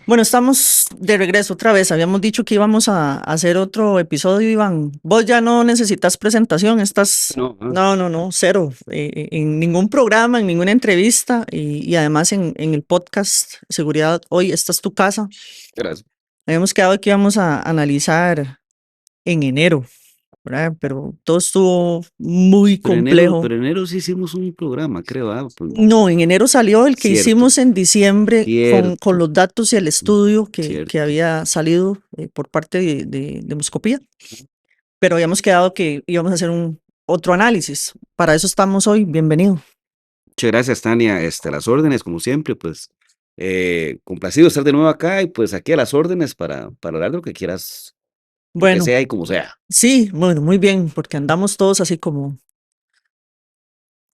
Bueno, estamos de regreso otra vez. Habíamos dicho que íbamos a hacer otro episodio, Iván. Vos ya no necesitas presentación, estás, No, no, cero, en ningún programa, en ninguna entrevista y además en el podcast Seguridad Hoy, esta es tu casa. gracias. Habíamos quedado que íbamos a analizar en enero, ¿verdad? Pero todo estuvo muy complejo. Pero enero sí hicimos un programa, creo, pues, No, en enero salió el que cierto, hicimos en diciembre con cierto, los datos y el mm, estudio que cierto. había salido por parte de Demoscopía, pero habíamos quedado que íbamos a hacer un otro análisis. Para eso estamos hoy. Bienvenido. Muchas gracias, Tania. A las órdenes, como siempre, pues, complacido de estar de nuevo acá y pues aquí a las órdenes para hablar de lo que quieras, lo que Bueno, sea y como sea. sí, bueno, muy bien, porque andamos todos así como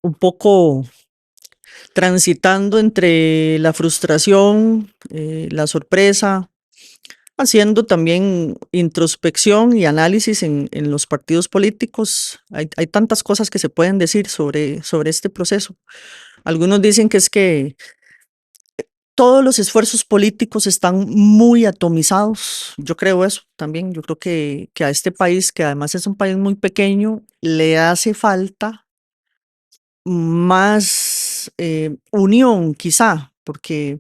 un poco transitando entre la frustración, la sorpresa, haciendo también introspección y análisis en los partidos políticos. Hay tantas cosas que se pueden decir sobre este proceso. Algunos dicen que es que todos los esfuerzos políticos están muy atomizados. Yo creo eso también. Yo creo que a este país, que además es un país muy pequeño, le hace falta más unión, quizá, porque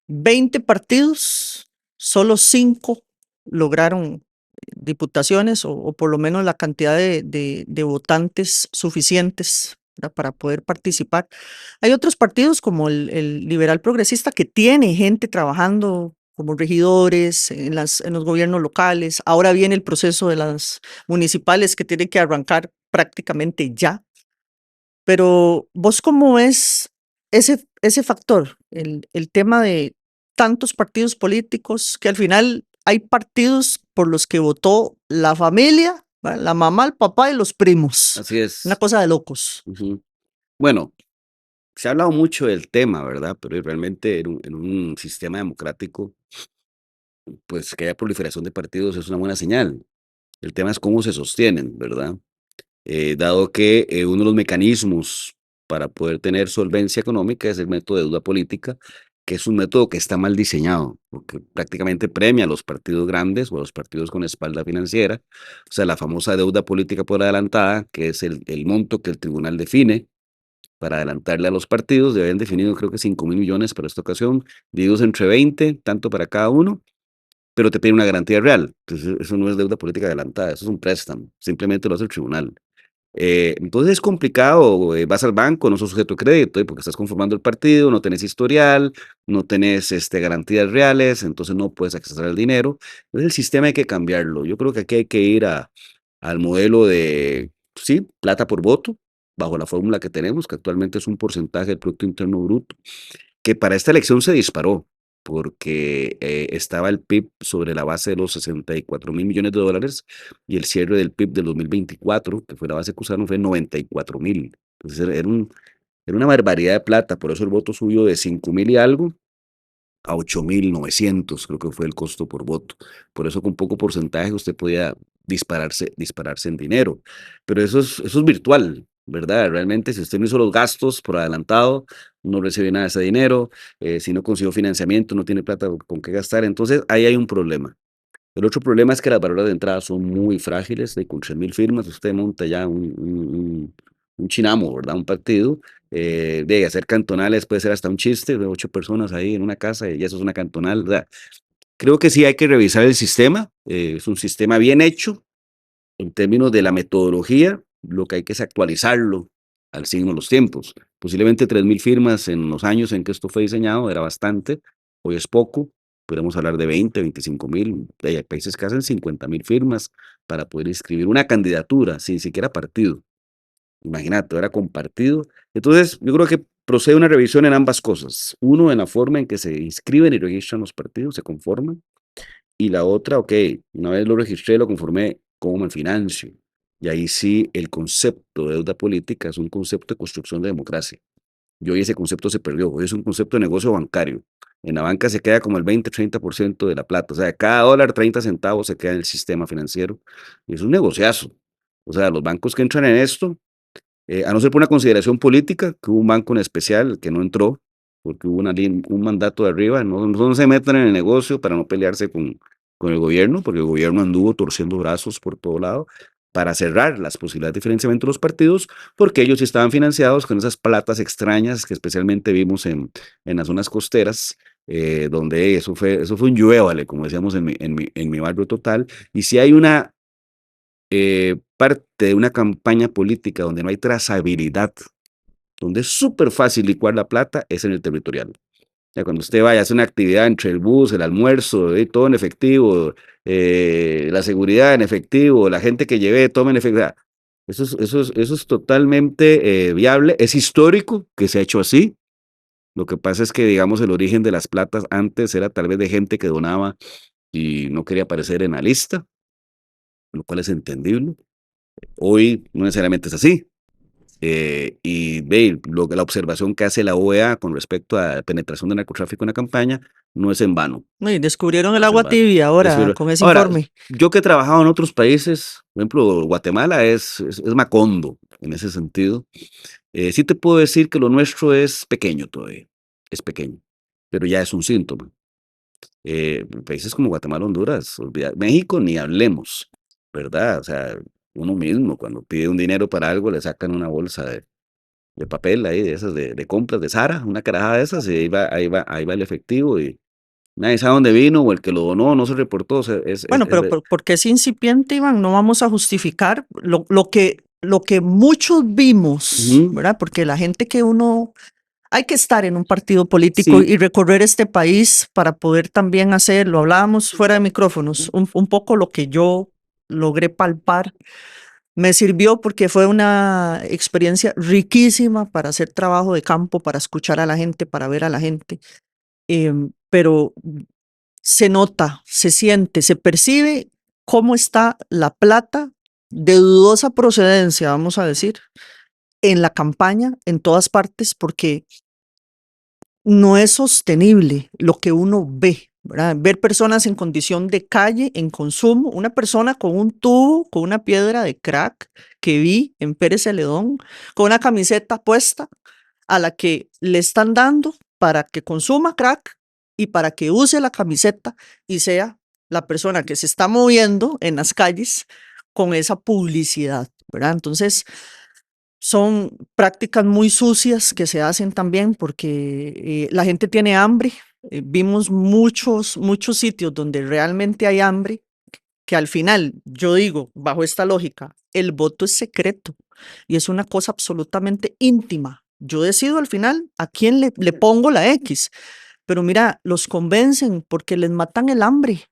20 partidos, solo 5 lograron diputaciones o por lo menos la cantidad de votantes suficientes, ¿verdad? Para poder participar. Hay otros partidos como el Liberal Progresista que tiene gente trabajando como regidores en los gobiernos locales. Ahora viene el proceso de las municipales que tiene que arrancar prácticamente ya. Pero vos cómo ves ese factor, el tema de tantos partidos políticos, que al final hay partidos por los que votó la familia, ¿verdad? La mamá, el papá y los primos. Así Una es. cosa de locos. Ujú. Bueno, se ha hablado mucho del tema, ¿verdad? Pero realmente en un sistema democrático, pues que haya proliferación de partidos es una buena señal. El tema es cómo se sostienen, ¿verdad? Dado que uno de los mecanismos para poder tener solvencia económica es el método de deuda política, que es un método que está mal diseñado, porque prácticamente premia a los partidos grandes o a los partidos con espalda financiera, o sea, la famosa deuda política por adelantada, que es el monto que el tribunal define para adelantarle a los partidos, deben definido creo que 5.000 millones para esta ocasión, divididos entre 20, tanto para cada uno, pero te pide una garantía real. Entonces, eso no es deuda política adelantada, eso es un préstamo, simplemente lo hace el tribunal. Entonces es complicado, vas al banco, no sos sujeto de crédito, porque estás conformando el partido, no tenés historial, no tenés garantías reales, entonces no puedes acceder al dinero. Entonces el sistema hay que cambiarlo. Yo creo que aquí hay que ir al modelo de, sí, plata por voto, bajo la fórmula que tenemos, que actualmente es un porcentaje del Producto Interno Bruto, que para esta elección se disparó, porque estaba el PIB sobre la base de los 64.000 millones de dólares y el cierre del PIB del 2024, que fue la base que usaron, fue 94.000. Entonces era una barbaridad de plata, por eso el voto subió de 5.000 y algo a 8.900, creo que fue el costo por voto. Por eso con poco porcentaje usted podía dispararse en dinero. Pero eso es virtual, ¿verdad? Realmente si usted no hizo los gastos por adelantado, no recibe nada de ese dinero. Si no consiguió financiamiento, no tiene plata con qué gastar. Entonces ahí hay un problema. El otro problema es que las barreras de entrada son muy frágiles, de con 3.000 firmas usted monta ya un chinamo, ¿verdad? Un partido, de hacer cantonales puede ser hasta un chiste, de 8 personas ahí en una casa y eso es una cantonal, ¿verdad? Creo que sí hay que revisar el sistema, es un sistema bien hecho en términos de la metodología, lo que hay que es actualizarlo al signo de los tiempos. Posiblemente 3.000 firmas en los años en que esto fue diseñado era bastante, hoy es poco, podemos hablar de 20, 25.000, hay países que hacen 50.000 firmas para poder inscribir una candidatura sin siquiera partido. Imagínate, era compartido. Entonces, yo creo que procede una revisión en ambas cosas. Uno, en la forma en que se inscriben y registran los partidos, se conforman. Y la otra, ok, una vez lo registré, lo conformé, ¿cómo me financio? Y ahí sí, el concepto de deuda política es un concepto de construcción de democracia. Y hoy ese concepto se perdió, hoy es un concepto de negocio bancario. En la banca se queda como el 20-30% de la plata, o sea, cada dólar 30 centavos se queda en el sistema financiero. Y es un negociazo. O sea, los bancos que entran en esto, a no ser por una consideración política, que hubo un banco en especial que no entró, porque hubo un mandato de arriba, no se metan en el negocio para no pelearse con el gobierno, porque el gobierno anduvo torciendo brazos por todo lado para cerrar las posibilidades de financiamiento de los partidos, porque ellos sí estaban financiados con esas platas extrañas que especialmente vimos en las zonas costeras, donde eso fue un lluévale, como decíamos en mi barrio total, y si hay una parte de una campaña política donde no hay trazabilidad, donde es súper fácil licuar la plata, es en el territorial. O sea, cuando usted vaya a hacer una actividad entre el bus, el almuerzo, todo en efectivo, la seguridad en efectivo, la gente que lleve, tome en efectivo. Eso es totalmente viable. Es histórico que se ha hecho así. Lo que pasa es que, digamos, el origen de las platas antes era tal vez de gente que donaba y no quería aparecer en la lista, lo cual es entendible. Hoy no necesariamente es así. Y ve, la observación que hace la OEA con respecto a la penetración del narcotráfico en la campaña no es en vano, No, y descubrieron no el es en agua vano. tibia ahora Eso- con ese Ahora, informe. yo que he trabajado en otros países, por ejemplo, Guatemala es Macondo en ese sentido. Sí te puedo decir que lo nuestro es pequeño todavía, es pequeño, pero ya es un síntoma. Países como Guatemala, Honduras, México, ni hablemos, ¿verdad? O sea, uno mismo cuando pide un dinero para algo le sacan una bolsa de papel ahí, de esas de compras de Sara, una carajada de esas, y ahí va el efectivo, y nadie sabe dónde vino, o el que lo donó no se reportó, o sea, Bueno, pero porque es incipiente, Iván, no vamos a justificar lo que muchos vimos, ujú, ¿verdad? Porque la gente que uno, hay que estar en un partido político sí, y recorrer este país para poder también hacer, lo hablábamos fuera de micrófonos, un poco lo que yo logré palpar. Me sirvió porque fue una experiencia riquísima para hacer trabajo de campo, para escuchar a la gente, para ver a la gente. Pero se nota, se siente, se percibe cómo está la plata de dudosa procedencia, vamos a decir, en la campaña, en todas partes, porque no es sostenible lo que uno ve, ¿verdad? Ver personas en condición de calle, en consumo, una persona con un tubo, con una piedra de crack que vi en Pérez Celedón, con una camiseta puesta a la que le están dando para que consuma crack y para que use la camiseta y sea la persona que se está moviendo en las calles con esa publicidad, ¿verdad? Entonces, son prácticas muy sucias que se hacen también porque la gente tiene hambre. Vimos muchos sitios donde realmente hay hambre, que al final, yo digo, bajo esta lógica, el voto es secreto y es una cosa absolutamente íntima. Yo decido al final a quién le pongo la X, pero mira, los convencen porque les matan el hambre.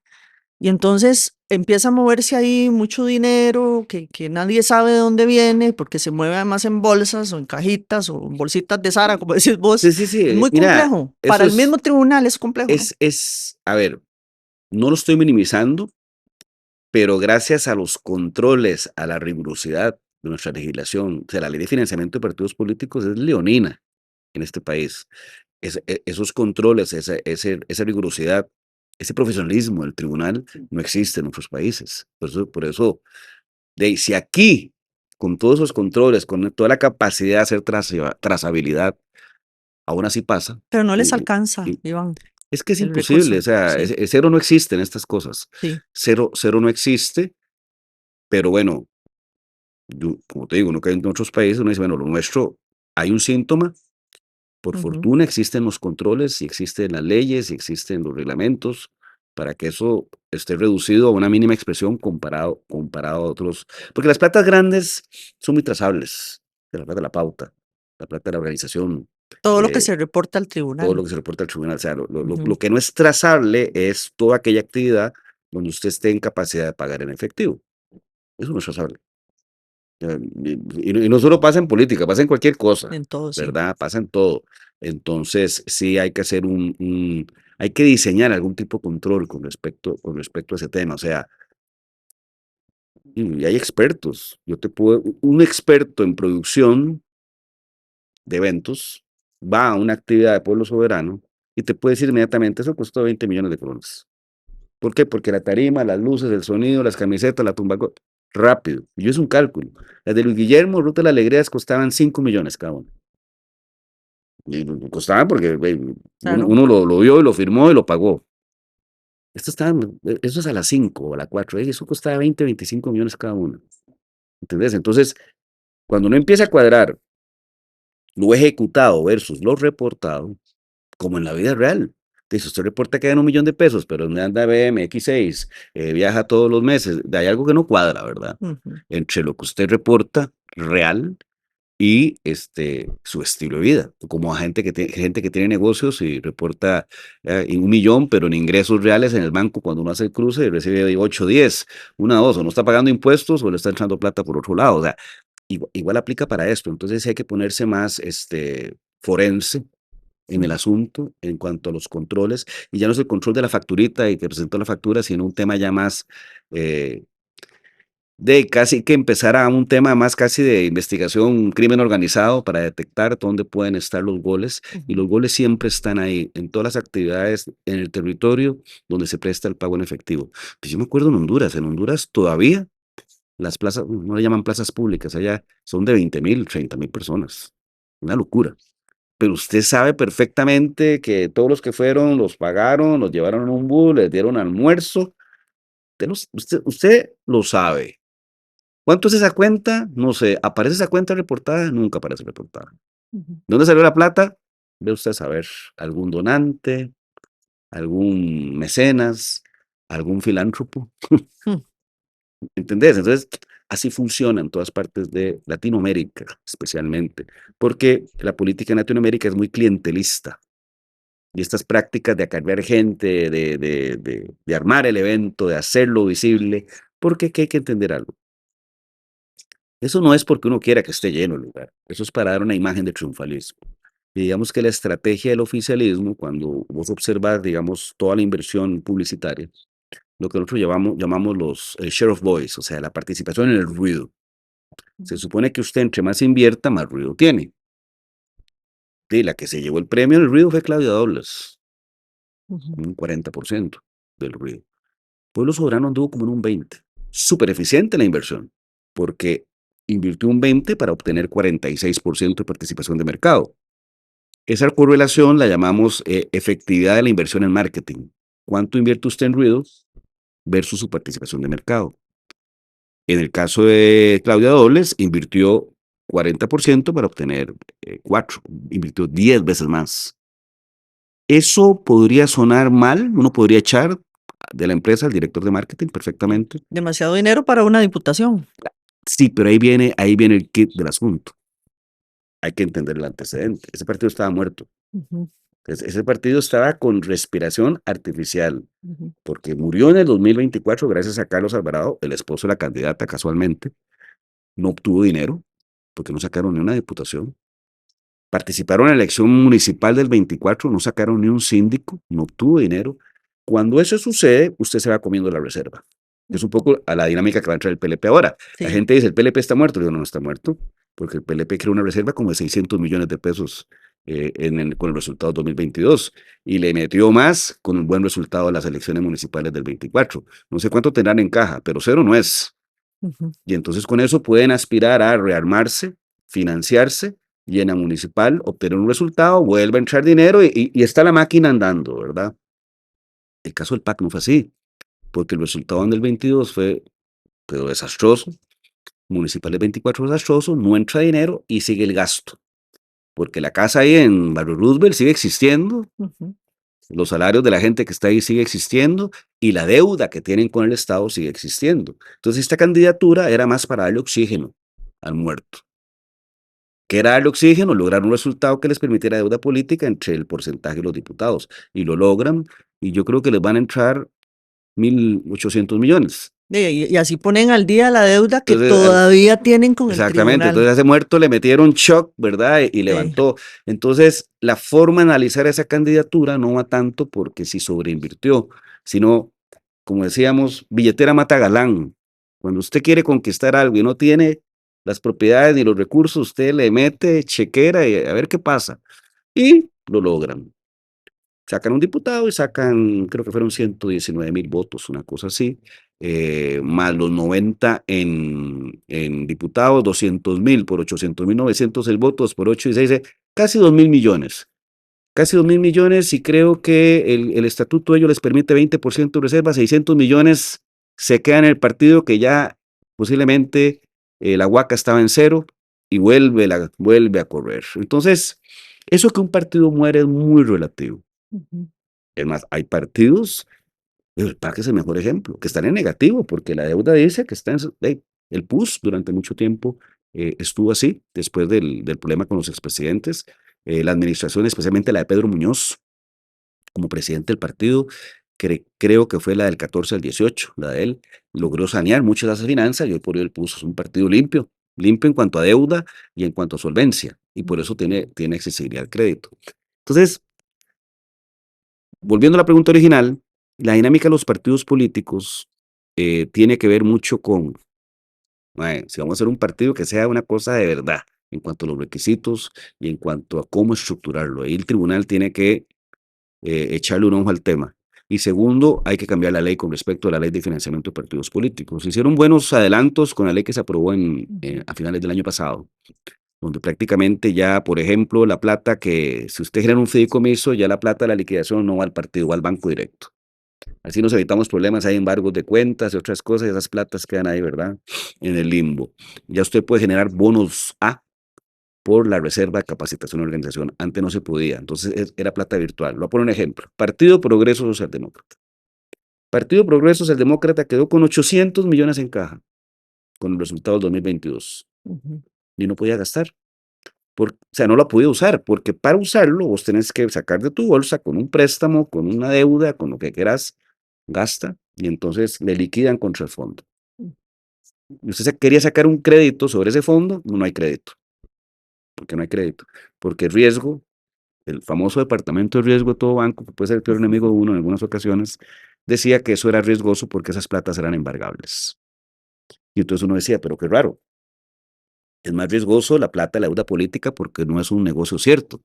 Y entonces empieza a moverse ahí mucho dinero que nadie sabe de dónde viene, porque se mueve además en bolsas o en cajitas o en bolsitas de Sara, como decís vos. sí, sí, sí, Es muy mira, complejo. Para eso el mismo tribunal es complejo, ¿no? a ver, no lo estoy minimizando, pero gracias a los controles, a la rigurosidad de nuestra legislación, o sea, la ley de financiamiento de partidos políticos es leonina en este país. Esos controles, esa rigurosidad, ese profesionalismo del tribunal no existe en otros países. Por eso, si aquí, con todos esos controles, con toda la capacidad de hacer trazabilidad, aún así pasa, Pero no les y- alcanza, y Iván, es que es el imposible, o recurso. sea, Sí, cero no existe en estas cosas. sí. Cero no existe, pero bueno, como te digo, uno que en otros países, uno dice, bueno, lo nuestro, hay un síntoma. Por Ujú. fortuna existen los controles y existen las leyes y existen los reglamentos para que eso esté reducido a una mínima expresión comparado a otros. Porque las platas grandes son muy trazables. La plata de la pauta, la plata de la organización, Todo lo que eh, se reporta al todo lo tribunal. que se reporta al tribunal. O sea, lo Ujú. que no es trazable es toda aquella actividad donde usted esté en capacidad de pagar en efectivo. Eso no es trazable. Y no solo pasa en política, pasa en cualquier cosa, En todo, sí. ¿verdad? Pasa en todo. Entonces, sí hay que hacer hay que diseñar algún tipo de control con respecto a ese tema. O sea, y hay expertos. Un experto en producción de eventos va a una actividad de pueblo soberano y te puede decir inmediatamente, eso costó 20 millones de colones. ¿Por qué? Porque la tarima, las luces, el sonido, las camisetas, la tumba, rápido. Y yo hice un cálculo. Las de Luis Guillermo, Ruta de la Alegría, costaban 5 millones cada una. Y costaba porque Claro. uno lo vio y lo firmó y lo pagó. Esto estaba, eso es a las 5 o a las 4, eso costaba 20, 25 millones cada uno. ¿Entendés? Entonces, cuando uno empieza a cuadrar lo ejecutado versus lo reportado, como en la vida real. Dice, usted reporta que gana 1 millón de pesos, pero donde anda BMX6, viaja todos los meses, hay algo que no cuadra, ¿verdad? Ujú, Entre lo que usted reporta real y su estilo de vida. Como a gente que tiene negocios y reporta 1 millón, pero en ingresos reales en el banco cuando uno hace el cruce y recibe 8, 10, una, dos, o no está pagando impuestos o le está entrando plata por otro lado. O sea, igual aplica para esto. Entonces sí hay que ponerse más forense en el ujú, asunto en cuanto a los controles, y ya no es el control de la facturita y que presentó la factura, sino un tema ya más eh, de casi que empezar a un tema más casi de investigación, crimen organizado para detectar dónde pueden estar los goles, y ujú, los goles siempre están ahí, en todas las actividades en el territorio donde se presta el pago en efectivo. Pues yo me acuerdo en Honduras todavía las plazas, no le llaman plazas públicas, allá son de 20,000, 30,000 personas. Una locura. Pero usted sabe perfectamente que todos los que fueron los pagaron, los llevaron en un bus, les dieron almuerzo. Usted lo sabe. ¿Cuánto es esa cuenta? No sé. ¿Aparece esa cuenta reportada? Nunca aparece reportada. ujú, ¿De dónde salió la plata? Ve usted a saber. ¿Algún donante? ¿Algún mecenas? ¿Algún filántropo? mm, ¿Entendés? Entonces, así funciona en todas partes de Latinoamérica, especialmente, porque la política en Latinoamérica es muy clientelista. Y estas prácticas de acarrear gente, de armar el evento, de hacerlo visible, porque que hay que entender algo. Eso no es porque uno quiera que esté lleno el lugar, eso es para dar una imagen de triunfalismo. Y digamos que la estrategia del oficialismo, cuando vos observas, digamos, toda la inversión publicitaria, lo que nosotros llamamos los share of voice, o sea, la participación en el ruido. Se supone que usted entre más invierta, más ruido tiene. Y la que se llevó el premio en el ruido fue Claudia Douglas, ujú, un 40% del ruido. Pueblo Soberano anduvo como en un 20. Súper eficiente la inversión, porque invirtió un 20 para obtener 46% de participación de mercado. Esa correlación la llamamos efectividad de la inversión en marketing. ¿Cuánto invierte usted en ruido versus su participación de mercado? En el caso de Claudia Dobles, invirtió 40% para obtener 4, invirtió 10 veces más. Eso podría sonar mal, uno podría echar de la empresa al director de marketing sí. perfectamente. Demasiado dinero para una diputación. Sí, pero ahí viene el kit del asunto. Hay que entender el antecedente. Ese partido estaba muerto. Ujú, Ese partido estaba con respiración artificial, ujú, porque murió en el 2024 gracias a Carlos Alvarado, el esposo de la candidata casualmente. No obtuvo dinero porque no sacaron ni una diputación. Participaron en la elección municipal del 24, no sacaron ni un síndico, no obtuvo dinero. Cuando eso sucede, usted se va comiendo la reserva. Es un ujú. poco a la dinámica que va a entrar el PLP ahora. La Sí. gente dice, el PLP está muerto. Yo no está muerto, porque el PLP creó una reserva como de 600 millones de pesos con el resultado 2022 y le metió más con un buen resultado de las elecciones municipales del 24. No sé cuánto tendrán en caja, pero cero no es. Ujú, Y entonces con eso pueden aspirar a rearmarse, financiarse y en la municipal obtener un resultado, vuelve a entrar dinero y está la máquina andando, ¿verdad? El caso del PAC no fue así, porque el resultado en el 22 fue pero desastroso, municipal del 24 desastroso, no entra dinero y sigue el gasto, porque la casa ahí en Barrio Roosevelt sigue existiendo, ujú, los salarios de la gente que está ahí sigue existiendo y la deuda que tienen con el Estado sigue existiendo. Entonces esta candidatura era más para darle oxígeno al muerto. Que era darle oxígeno, lograr un resultado que les permitiera deuda política entre el porcentaje de los diputados. Y lo logran, y yo creo que les van a entrar 1.800 millones. y así ponen al día la deuda que Entonces, todavía tienen con el exactamente, tribunal. entonces a ese muerto le metieron shock, ¿verdad? Y Sí. levantó. Entonces, la forma de analizar esa candidatura no va tanto porque si sobreinvirtió, sino, como decíamos, billetera mata galán. Cuando usted quiere conquistar algo y no tiene las propiedades ni los recursos, usted le mete chequera y a ver qué pasa. Y lo logran. Sacan un diputado y sacan, creo que fueron 119,000 votos, una cosa así, más los 90 en diputados, 200,000 por 800,000, 900 el votos por 8 y 6, casi 2.000 millones. Casi 2.000 millones y creo que el estatuto de ellos les permite 20% de reserva, 600 millones se quedan en el partido que ya posiblemente la Huaca estaba en cero y vuelve a correr. Entonces, eso que un partido muere es muy relativo. Ujú, Es más, hay partidos, el PAC es el mejor ejemplo, que están en negativo porque la deuda dice que está el PUS durante mucho tiempo estuvo así, después del problema con los expresidentes. La administración, especialmente la de Pedro Muñoz, como presidente del partido, creo que fue la del 14 al 18, la de él, logró sanear muchas de esas finanzas y hoy por hoy él puso un partido limpio, limpio en cuanto a deuda y en cuanto a solvencia, y por eso tiene accesibilidad al crédito. Entonces, volviendo a la pregunta original, la dinámica de los partidos políticos tiene que ver mucho con, si vamos a hacer un partido que sea una cosa de verdad, en cuanto a los requisitos y en cuanto a cómo estructurarlo. Ahí el tribunal tiene que echarle un ojo al tema. Y segundo, hay que cambiar la ley con respecto a la ley de financiamiento de partidos políticos. Se hicieron buenos adelantos con la ley que se aprobó ujú, a finales del año pasado, donde prácticamente ya, por ejemplo, la plata que, si usted genera un fideicomiso, ya la plata de la liquidación no va al partido, va al banco directo. Así nos evitamos problemas, hay embargos de cuentas y otras cosas, y esas platas quedan ahí, ¿verdad? En el limbo. Ya usted puede generar bonos A por la reserva de capacitación y organización. Antes no se podía, entonces era plata virtual. Lo voy a poner un ejemplo. Partido Progreso Socialdemócrata. Partido Progreso Socialdemócrata quedó con 800 millones en caja con el resultado del 2022 ujú, y no podía gastar. O sea, no lo podía usar, porque para usarlo vos tenés que sacar de tu bolsa con un préstamo, con una deuda, con lo que quieras, gasta, y entonces le liquidan contra el fondo. Y usted quería sacar un crédito sobre ese fondo, no hay crédito. ¿Por qué no hay crédito? Porque el riesgo, el famoso departamento de riesgo de todo banco, que puede ser el peor enemigo de uno en algunas ocasiones, decía que eso era riesgoso porque esas platas eran embargables. Y entonces uno decía, pero qué raro, es más riesgoso la plata de la deuda política porque no es un negocio cierto.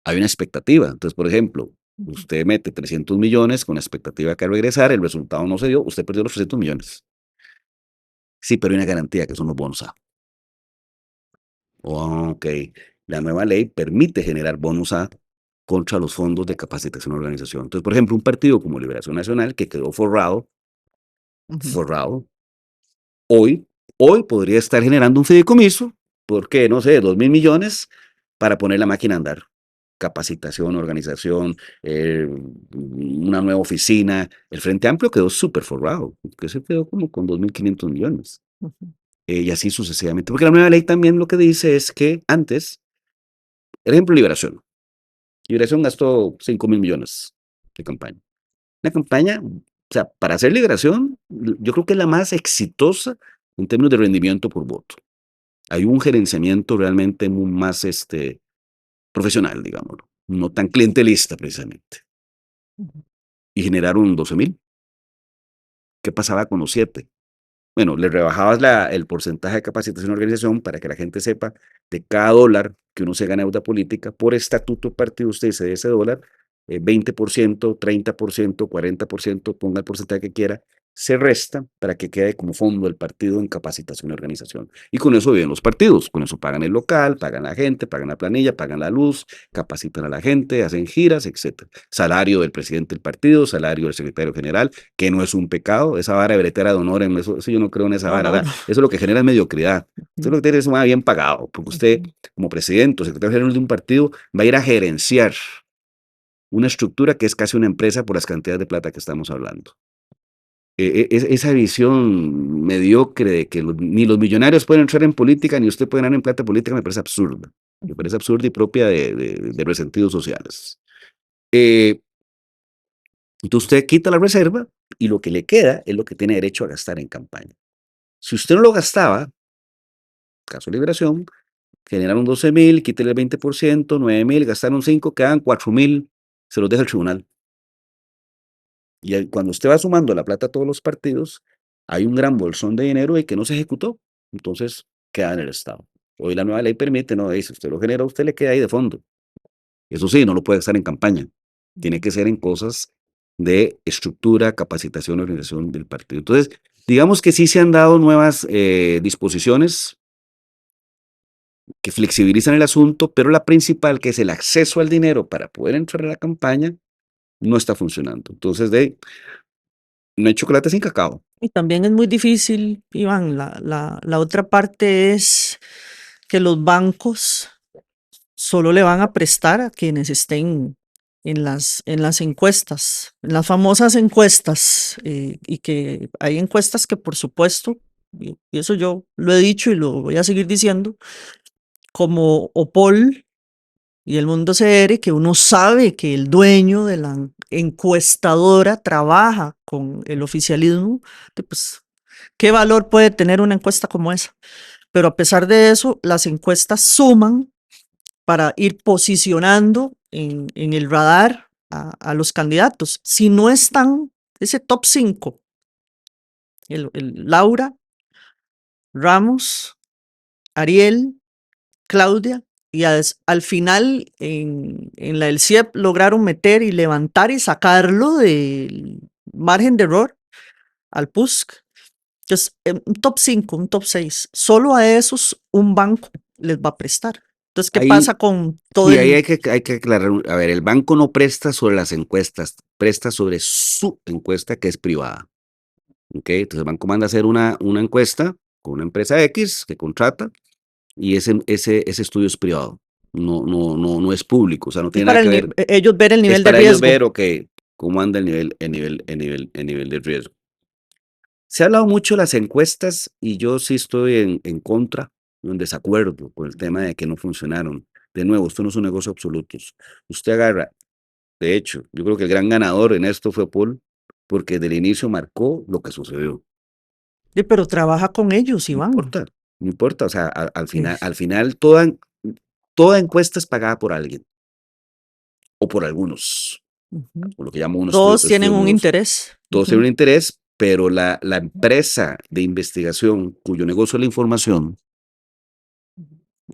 Hay una expectativa. Entonces, por ejemplo, ujú, usted mete 300 millones con la expectativa de que al regresar el resultado no se dio, usted perdió los 300 millones. Sí, pero hay una garantía que son los bonos A. Ok, la nueva ley permite generar bonos A contra los fondos de capacitación y organización. Entonces, por ejemplo, un partido como Liberación Nacional que quedó ujú, forrado, hoy, hoy podría estar generando un fideicomiso, porque no sé, 2.000 millones para poner la máquina a andar. Capacitación, organización, una nueva oficina. El Frente Amplio quedó súper forrado, que se quedó como con 2.500 millones. ujú, Y así sucesivamente. Porque la nueva ley también lo que dice es que antes, ejemplo, Liberación. Liberación gastó 5.000 millones de campaña. Una campaña, o sea, para hacer Liberación, yo creo que es la más exitosa en términos de rendimiento por voto. Hay un gerenciamiento realmente más profesional, digámoslo, no tan clientelista precisamente. ujú, Y generaron 12.000. ¿Qué pasaba con los 7? Bueno, le rebajabas el porcentaje de capacitación y organización para que la gente sepa de cada dólar que uno se gana deuda política, por estatuto de partido usted dice de ese dólar, 20%, 30%, 40%, ponga el porcentaje que quiera, se resta para que quede como fondo del partido en capacitación y organización. Y con eso viven los partidos, con eso pagan el local, pagan la gente, pagan la planilla, pagan la luz, capacitan a la gente, hacen giras, etcétera. Salario del presidente del partido, salario del secretario general, que no es un pecado, esa vara de bretera de honor, eso yo no creo en esa no, vara, no, ¿verdad? no. Eso lo que genera es mediocridad. Usted Ujú, lo que tiene es más bien pagado, porque usted, ujú, como presidente o secretario general de un partido, va a ir a gerenciar una estructura que es casi una empresa por las cantidades de plata que estamos hablando. Esa visión mediocre de que ni los millonarios pueden entrar en política, ni usted puede ganar en plata política, me parece absurda. Me ujú, parece absurda y propia de resentidos sociales. Eh, entonces usted quita la reserva y lo que le queda es lo que tiene derecho a gastar en campaña. Si usted no lo gastaba, caso de Liberación, generaron 12.000, quítale el 20%, 9.000, gastaron 5, quedan 4.000, se los deja el tribunal. Y cuando usted va sumando la plata a todos los partidos, hay un gran bolsón de dinero y que no se ejecutó. Entonces queda en el Estado. Hoy la nueva ley permite, no dice, usted lo genera, usted le queda ahí de fondo. Eso sí, no lo puede gastar en campaña. Tiene ujú. que ser en cosas de estructura, capacitación, organización del partido. Entonces, digamos que sí se han dado nuevas disposiciones que flexibilizan el asunto, pero la principal, que es el acceso al dinero para poder entrar a la campaña, no está funcionando. Entonces, no hay chocolate sin cacao. Y también es muy difícil, Iván, la otra parte es que los bancos solo le van a prestar a quienes estén en las encuestas, en las famosas encuestas, y que hay encuestas que por supuesto, y eso yo lo he dicho y lo voy a seguir diciendo, como Opol y el Mundo CR, que uno sabe que el dueño de la encuestadora trabaja con el oficialismo, pues, ¿qué valor puede tener una encuesta como esa? Pero a pesar de eso, las encuestas suman para ir posicionando en el radar a los candidatos. Si no están ese top 5, Laura, Ramos, Ariel, Claudia, y al final en la del CIEP lograron meter y levantar y sacarlo del margen de error al PUSC. Entonces, un top 5, un top 6, solo a esos un banco les va a prestar. Entonces, ¿qué Ahí, pasa con todo sí, ahí el... hay que aclarar, a ver, el banco no presta sobre las encuestas, presta sobre su encuesta que es privada. ¿Ok? Entonces el banco manda a hacer una encuesta con una empresa X que contrata y ese estudio es privado. No es público, o sea, no Es tiene nada para que ver. ellos ver el Es nivel de para ellos riesgo. ver, ok, cómo anda el nivel de riesgo. Se ha hablado mucho de las encuestas y yo sí estoy en contra, en desacuerdo con el tema de que no funcionaron. De nuevo, esto no es un negocio absoluto. Usted agarra, de hecho, yo creo que el gran ganador en esto fue Paul, porque desde el inicio marcó lo que sucedió. Sí, pero trabaja con ellos, No Iván. importa, no importa, o sea, Es- al final toda encuesta es pagada por alguien o por algunos, ujú. o lo que llamo un Todos tienen estudio de un negocio. interés. Todos tienen un interés, pero la empresa de investigación cuyo negocio es la información,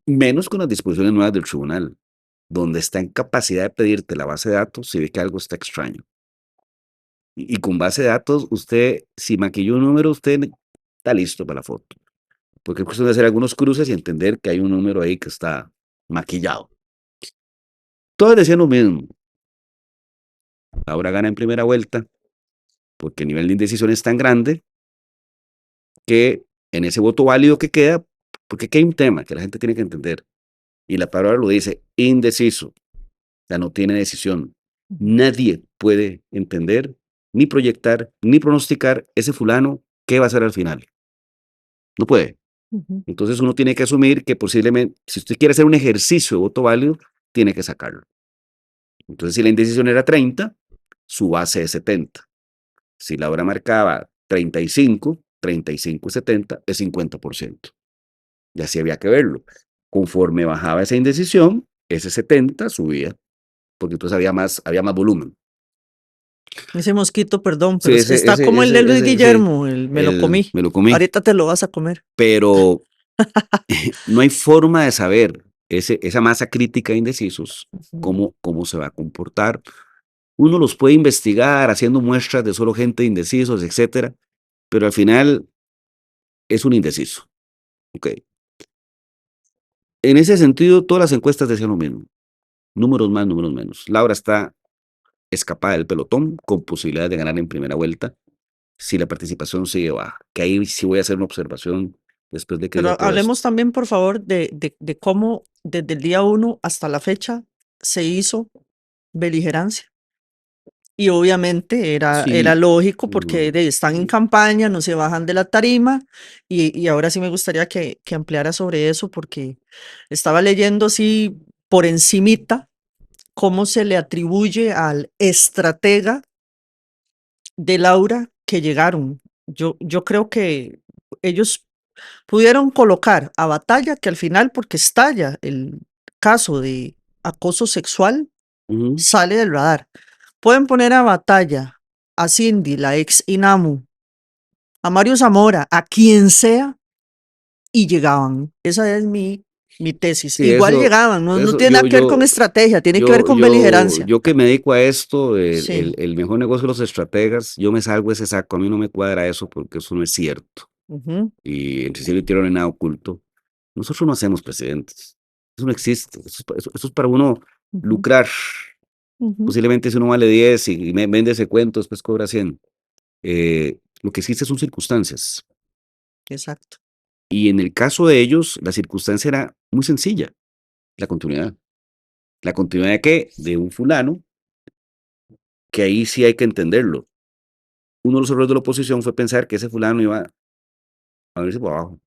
menos con las disposiciones nuevas del tribunal, donde está en capacidad de pedirte la base de datos si ve que algo está extraño. Y con base de datos, usted, si maquilló un número, usted está listo para la foto. Porque es cuestión de hacer algunos cruces y entender que hay un número ahí que está maquillado. Todos decían lo mismo. Ahora gana en primera vuelta porque el nivel de indecisión es tan grande que en ese voto válido que queda, porque aquí hay un tema que la gente tiene que entender, y la palabra lo dice, indeciso, ya no tiene decisión. Ujú, Nadie puede entender, ni proyectar, ni pronosticar ese fulano qué va a hacer al final. No puede. ujú. Entonces uno tiene que asumir que posiblemente, si usted quiere hacer un ejercicio de voto válido, tiene que sacarlo. Entonces si la indecisión era 30, su base es 70. Si la hora marcaba 35, 35 y 70 es 50%. Y así había que verlo. Conforme bajaba esa indecisión, ese 70 subía, porque entonces había más volumen. Ese mosquito, perdón, Sí, pero está como el de Luis ese, Guillermo, me lo comí. me lo comí. Ahorita te lo vas a comer. Pero no hay forma de saber esa masa crítica de indecisos, Ujú, cómo se va a comportar. Uno los puede investigar haciendo muestras de solo gente de indecisos, etcétera, pero al final es un indeciso. Ok. En ese sentido, todas las encuestas decían lo mismo. Números más, números menos. Laura está escapada del pelotón con posibilidades de ganar en primera vuelta si la participación sigue baja. Que ahí sí voy a hacer una observación después de que diga pero todo esto. hablemos también, por favor, de cómo desde el día 1 hasta la fecha se hizo beligerancia. Y obviamente era Sí, lógico porque ujú, están en sí. campaña, no se bajan de la tarima, y ahora sí me gustaría que ampliara sobre eso porque estaba leyendo así por encimita cómo se le atribuye al estratega de Laura que llegaron. Yo creo que ellos pudieron colocar a Batalla, que al final, porque estalla el caso de acoso sexual, Ujú. sale del radar. Pueden poner a Batalla, a Cindy, la ex Inamu, a Mario Zamora, a quien sea, y llegaban. Esa es mi tesis. Sí, Igual llegaban, no eso, tiene nada que ver con estrategia, tiene que ver con beligerancia. yo que me dedico a esto, Sí. el mejor negocio de los estrategas, yo me salgo de ese saco, a mí no me cuadra eso porque eso no es cierto. Ujú. Y entre cielo y tierra no hay nada oculto. Nosotros no hacemos presidentes. Eso no existe. Eso es para uno Ujú, lucrar. ujú, Posiblemente si uno vale 10 y vende ese cuento, después cobra 100. Lo que existe son circunstancias. exacto. Y en el caso de ellos, la circunstancia era muy sencilla, la continuidad. ¿La continuidad de qué? De un fulano, que ahí sí hay que entenderlo. Uno de los errores de la oposición fue pensar que ese fulano iba a venirse por abajo.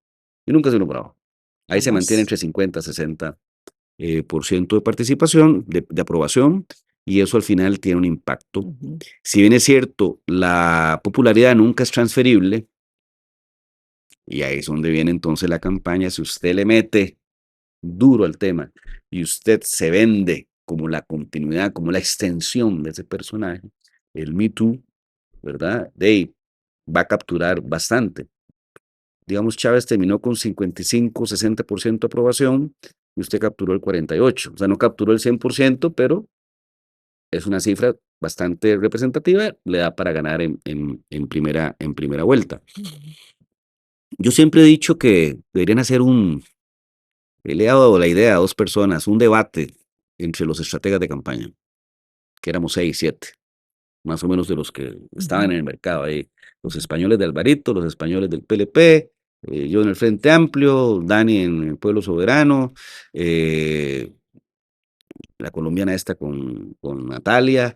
Y nunca se vino por abajo. Ahí se mantiene Jamás. entre 50 y 60 por ciento de participación, de aprobación, y eso al final tiene un impacto. Ujú, Si bien es cierto, la popularidad nunca es transferible, y ahí es donde viene entonces la campaña. Si usted le mete duro al tema y usted se vende como la continuidad, como la extensión de ese personaje, el Me Too, ¿verdad? De ahí va a capturar bastante. Digamos, Chávez terminó con 55, 60% de aprobación y usted capturó el 48%. O sea, no capturó el 100%, pero es una cifra bastante representativa, le da para ganar en primera vuelta. ujú. Yo siempre he dicho que deberían hacer le he dado la idea a dos personas, un debate entre los estrategas de campaña, que éramos 6, 7, más o menos de los que estaban Ujú, en el mercado ahí. Los ujú. españoles de Alvarito, los españoles del PLP, yo en el Frente Amplio, Dani en el Pueblo Soberano, eh, la colombiana esta con Natalia,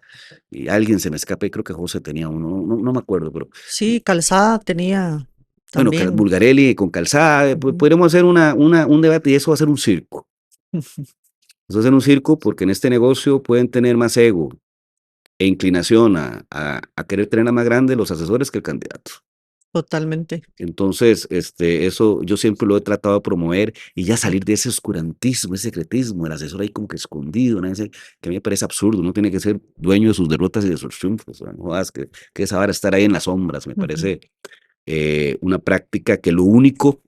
y alguien se me escapa, y creo que José tenía uno, no me acuerdo, pero Sí, Calzada tenía bueno, también. Bulgarelli con Calzada, Ujú, podríamos hacer un debate y eso va a ser un circo. ujú. Eso va a ser un circo porque en este negocio pueden tener más ego e inclinación a querer tener a más grande los asesores que el candidato. Totalmente. Entonces, eso yo siempre lo he tratado de promover y ya Ujú, salir de ese oscurantismo, ese secretismo, el asesor ahí como que escondido, ¿no? Que a mí me parece absurdo. Uno tiene que ser dueño de sus derrotas y de sus triunfos. ¿No? No jodas, que esa vara estar ahí en las sombras, me ujú. parece una práctica que lo único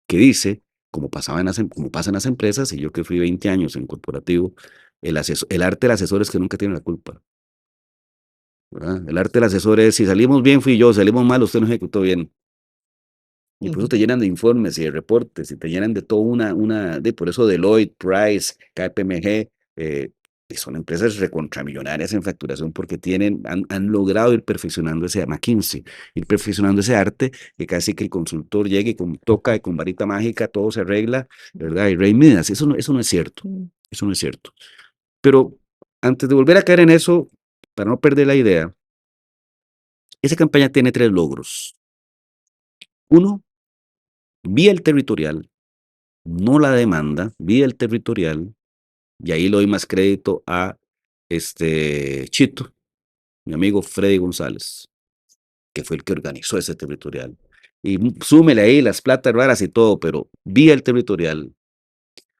que dice, como pasa en las empresas, y yo que fui 20 años en corporativo, el arte del asesor es que nunca tiene la culpa. ¿Verdad? El arte del asesor es, si salimos bien fui yo, si salimos mal usted no ejecutó bien. Y por eso te Ujú, llenan de informes y de reportes y te llenan de todo por eso Deloitte, Price, KPMG, y son empresas recontramillonarias en facturación porque han logrado ir perfeccionando McKinsey, ir perfeccionando ese arte que casi que el consultor llegue con toca y con varita mágica todo se arregla, ¿verdad? Y Rey Midas, eso no es cierto, ujú, eso no es cierto. Pero antes de volver a caer en eso, para no perder la idea, esa campaña tiene tres logros. Uno, vía el territorial, no la demanda, vía el territorial, y ahí le doy más crédito a Chito, mi amigo Freddy González, que fue el que organizó ese territorial. Y súmele ahí las platas raras y todo, pero vía el territorial,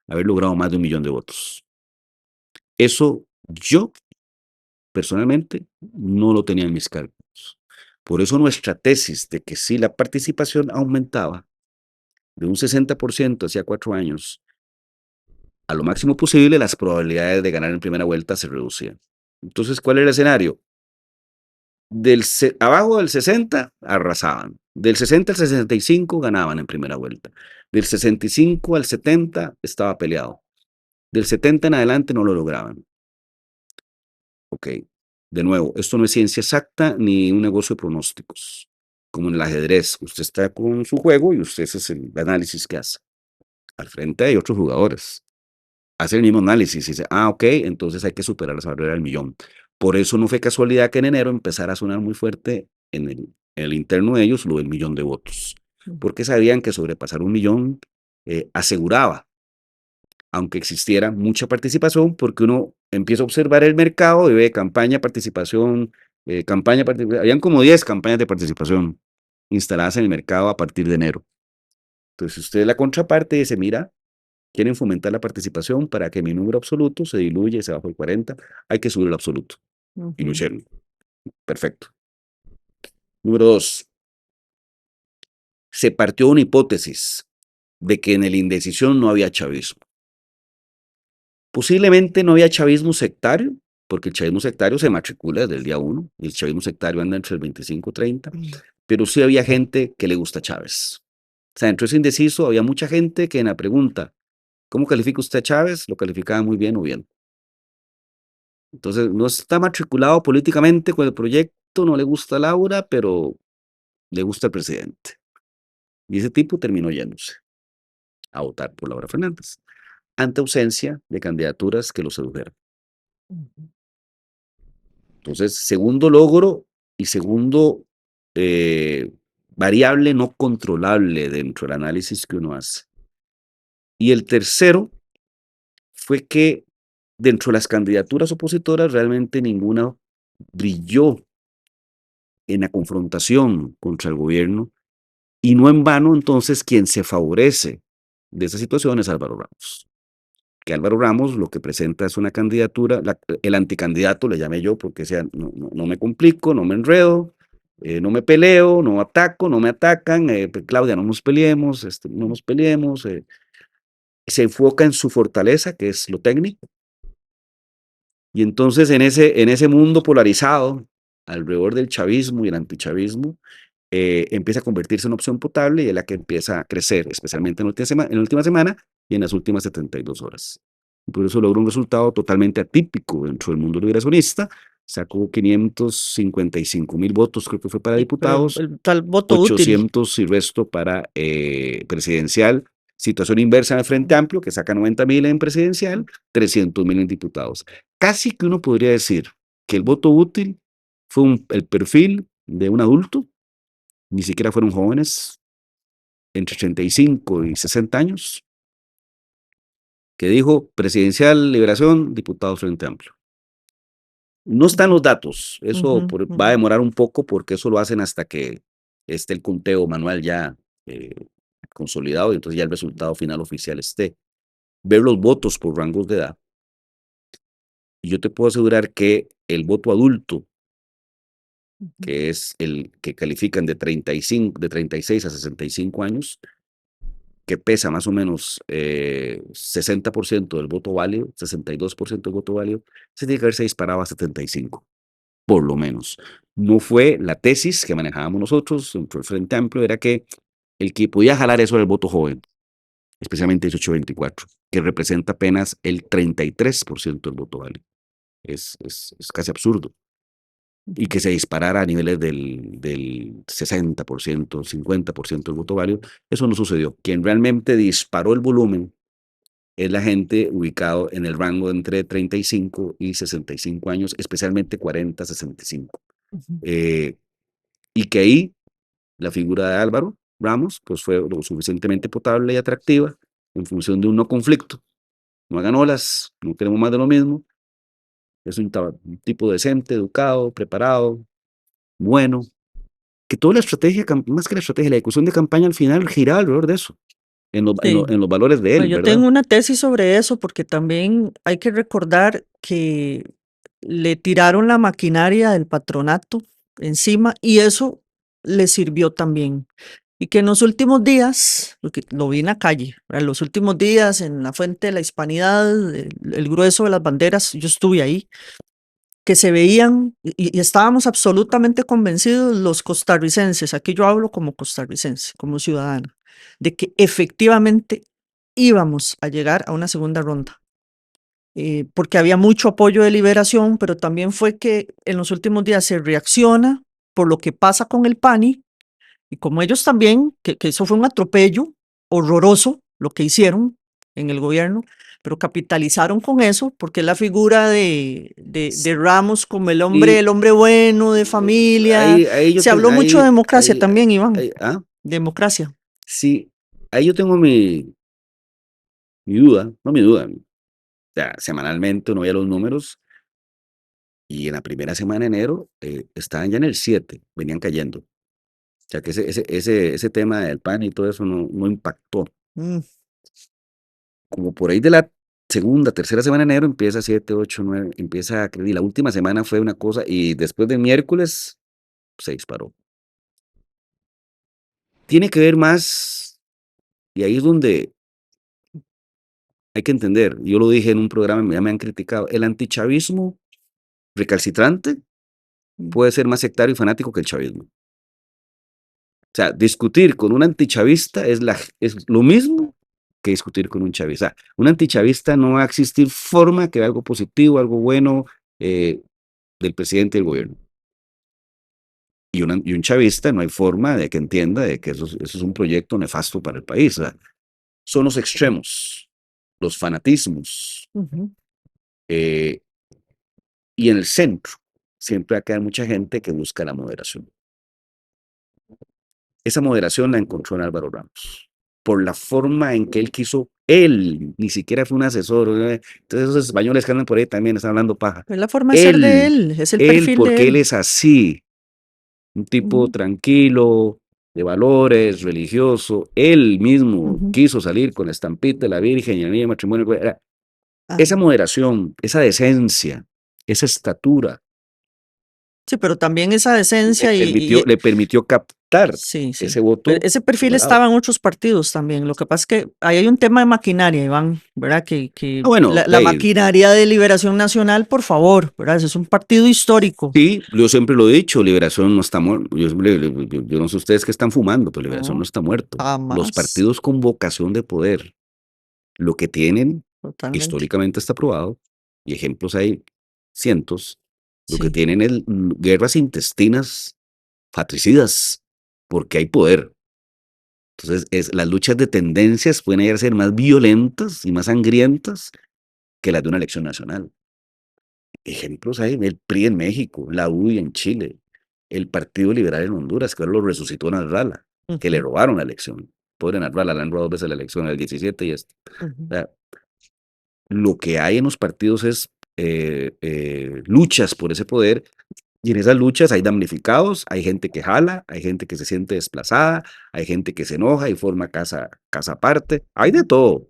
haber logrado más de 1 millón de votos. Eso yo, personalmente, no lo tenía en mis cálculos. Por eso nuestra tesis de que si la participación aumentaba de un 60% hacia 4 años, a lo máximo posible, las probabilidades de ganar en primera vuelta se reducían. Entonces, ¿cuál era el escenario? Abajo del 60 arrasaban. Del 60 al 65 ganaban en primera vuelta. Del 65 al 70 estaba peleado. Del 70 en adelante no lo lograban. Ok. De nuevo, esto no es ciencia exacta ni un negocio de pronósticos. Como en el ajedrez, usted está con su juego y usted ese es el análisis que hace. Al frente hay otros jugadores. Hace el mismo análisis y dice, ok, entonces hay que superar la barrera del millón. Por eso no fue casualidad que en enero empezara a sonar muy fuerte en el interno de ellos lo del 1 millón de votos, ujú, porque sabían que sobrepasar 1 millón aseguraba, aunque existiera mucha participación, porque uno empieza a observar el mercado y ve campaña, participación, habían como 10 campañas de participación instaladas en el mercado a partir de enero. Entonces, si usted es la contraparte dice, mira, quieren fomentar la participación para que mi número absoluto se diluya y se bajo el 40. Hay que subir el absoluto. Y lo ujú. hicieron. Perfecto. Número dos, se partió una hipótesis de que en el indecisión no había chavismo. Posiblemente no había chavismo sectario, porque el chavismo sectario se matricula desde el día uno, y el chavismo sectario anda entre el 25 y 30, pero sí había gente que le gusta Chávez. O sea, dentro de ese indeciso había mucha gente que en la pregunta, ¿Cómo califica usted a Chávez? Lo calificaba muy bien o bien. Entonces, no está matriculado políticamente con el proyecto, no le gusta Laura, pero le gusta el presidente. Y ese tipo terminó yéndose a votar por Laura Fernández, ante ausencia de candidaturas que lo sedujeran. Ujú. Entonces, segundo logro y segundo eh, variable no controlable dentro del análisis que uno hace. Y el tercero fue que dentro de las candidaturas opositoras realmente ninguna brilló en la confrontación contra el gobierno, y no en vano entonces quien se favorece de esa situación es Álvaro Ramos. Que Álvaro Ramos lo que presenta es una candidatura, el anticandidato le llamé yo, porque sea, no me complico, no me enredo, no me peleo, no ataco, no me atacan, Claudia, no nos peleemos, no nos peleemos, se enfoca en su fortaleza, que es lo técnico, y entonces en ese mundo polarizado alrededor del chavismo y el antichavismo, empieza a convertirse en opción potable y es la que empieza a crecer, especialmente en la última semana y en las últimas 72 horas. Y por eso logró un resultado totalmente atípico dentro del mundo liberacionista. Sacó 555,000 votos, creo que fue para Sí, pero diputados, el tal voto útil. 800 y resto para presidencial. Situación inversa en el Frente Amplio, que saca 90,000 en presidencial, 300,000 en diputados. Casi que uno podría decir que el voto útil fue el perfil de un adulto, ni siquiera fueron jóvenes, entre 35 y 60 años, que dijo presidencial, liberación, diputados Frente Amplio. No están los datos, eso Ujú, va a ujú, demorar un poco porque eso lo hacen hasta que esté el conteo manual ya eh, consolidado y entonces ya el resultado final oficial esté. Ver los votos por rangos de edad. Y yo te puedo asegurar que el voto adulto, ujú, que es el que califican de 35, de 36 a 65 años, que pesa más o menos 60% del voto válido, 62% del voto válido, se tiene que haberse disparado a 75, por lo menos. No fue la tesis que manejábamos nosotros dentro del Frente Amplio, era que el que podía jalar eso era el voto joven, especialmente 18-24, que representa apenas el 33% del voto válido. Es casi absurdo. Y ujú, que se disparara a niveles del 60%, 50% del voto válido, eso no sucedió. Quien realmente disparó el volumen es la gente ubicado en el rango entre 35 y 65 años, especialmente 40, 65. ujú, Eh, y que ahí la figura de Álvaro Ramos pues fue lo suficientemente potable y atractiva en función de un no conflicto. No hagan olas, no queremos más de lo mismo. Es un tipo decente, educado, preparado, bueno, que toda la estrategia, más que la estrategia, la ejecución de campaña al final giraba alrededor de eso, sí. en los valores de él, Yo ¿verdad? tengo una tesis sobre eso porque también hay que recordar que le tiraron la maquinaria del patronato encima y eso le sirvió también. Y que en los últimos días, porque lo vi en la calle, en los últimos días en la Fuente de la Hispanidad, el grueso de las banderas, yo estuve ahí, que se veían y estábamos absolutamente convencidos los costarricenses, aquí yo hablo como costarricense, como ciudadana, de que efectivamente íbamos a llegar a una segunda ronda, porque había mucho apoyo de Liberación, pero también fue que en los últimos días se reacciona por lo que pasa con el PANI, y como ellos también, que eso fue un atropello horroroso lo que hicieron en el gobierno, pero capitalizaron con eso, porque la figura de Ramos como Y el hombre bueno, de familia, ahí yo se tengo, habló mucho de democracia también, Iván, ah, democracia. sí, ahí yo tengo mi duda, no mi duda, o sea, semanalmente uno veía los números y en la primera semana de enero estaban ya en el 7, venían cayendo. O sea, que ese tema del PAN y todo eso no impactó. Mm, Como por ahí de la segunda, tercera semana de enero empieza 7, 8, 9, empieza a crecer. Y la última semana fue una cosa, y después de miércoles se disparó. Tiene que ver más, y ahí es donde hay que entender, yo lo dije en un programa, ya me han criticado, el antichavismo recalcitrante mm, puede ser más sectario y fanático que el chavismo. O sea, discutir con un antichavista es lo mismo que discutir con un chavista. Un antichavista no va a existir forma que vea algo positivo, algo bueno del presidente y del gobierno. Y un chavista no hay forma de que entienda de que eso es un proyecto nefasto para el país. O sea, son los extremos, los fanatismos. Y en el centro siempre va a quedar mucha gente que busca la moderación. Esa moderación la encontró en Álvaro Ramos, por la forma en que él quiso, él ni siquiera fue un asesor. Entonces esos españoles que andan por ahí también están hablando paja. Es la forma de ser de él, es el perfil de porque él. él es así, un tipo tranquilo, de valores, religioso. Él mismo quiso salir con la estampita de la Virgen y el anillo de matrimonio. Esa moderación, esa decencia, esa estatura. Sí, pero también esa decencia le permitió captar sí. ese voto. Ese perfil estaba en otros partidos también. Lo que pasa es que ahí hay un tema de maquinaria, Iván, ¿verdad? La maquinaria de Liberación Nacional, por favor, ¿verdad? Ese es un partido histórico. Sí, yo siempre lo he dicho, Liberación no está muerto. Yo no sé ustedes que están fumando, pero Liberación no está muerto. Jamás. Los partidos con vocación de poder, lo que tienen, históricamente está probado, y ejemplos hay cientos, lo que tienen es guerras intestinas fratricidas, porque hay poder. Entonces, las luchas de tendencias pueden llegar a ser más violentas y más sangrientas que las de una elección nacional. Ejemplos hay, el PRI en México, la UDI en Chile, el Partido Liberal en Honduras, que ahora lo resucitó Nasralla, que le robaron la elección. Pobre Nasralla, le han robado 2 veces la elección, en el 17 y esto. O sea, lo que hay en los partidos es luchas por ese poder, y en esas luchas hay damnificados, hay gente que jala, hay gente que se siente desplazada, hay gente que se enoja y forma casa aparte, hay de todo.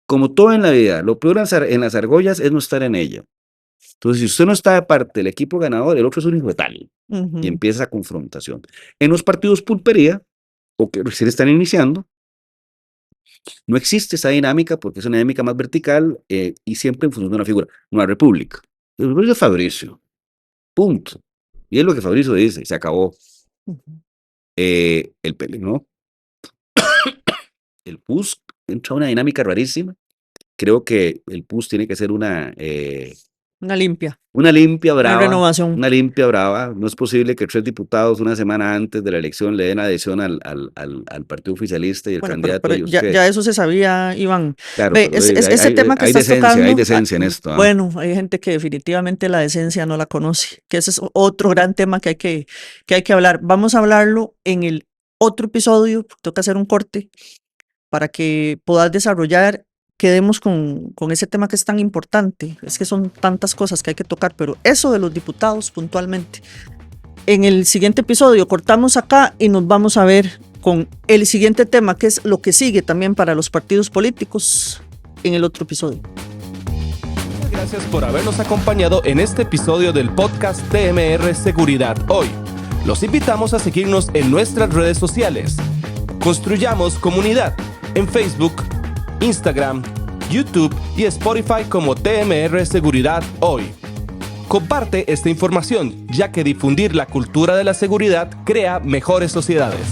Como todo en la vida, lo peor en las argollas es no estar en ella. Entonces, si usted no está de parte del equipo ganador, el otro es un hijo de tal, y empieza esa confrontación. En los partidos pulpería, o que recién están iniciando, no existe esa dinámica porque es una dinámica más vertical y siempre en función de una figura, una república. El es Fabricio, punto. Y es lo que Fabricio dice, y se acabó. El PL no. El PUS entra a una dinámica rarísima. Creo que el PUS tiene que ser una limpia. Una limpia brava. Una renovación. Una limpia brava. No es posible que 3 diputados una semana antes de la elección le den adhesión al partido oficialista y el candidato. Pero ya eso se sabía, Iván. Claro, ese tema que estás tocando. Hay decencia en esto. Bueno, hay gente que definitivamente la decencia no la conoce, que ese es otro gran tema que hay que hablar. Vamos a hablarlo en el otro episodio. Toca hacer un corte para que puedas desarrollar. Quedemos con ese tema que es tan importante. Es que son tantas cosas que hay que tocar, pero eso de los diputados puntualmente. En el siguiente episodio cortamos acá y nos vamos a ver con el siguiente tema, que es lo que sigue también para los partidos políticos en el otro episodio. Muchas gracias por habernos acompañado en este episodio del podcast TMR Seguridad Hoy. Los invitamos a seguirnos en nuestras redes sociales. Construyamos comunidad en Facebook, Instagram, YouTube y Spotify como TMR Seguridad Hoy. Comparte esta información, ya que difundir la cultura de la seguridad crea mejores sociedades.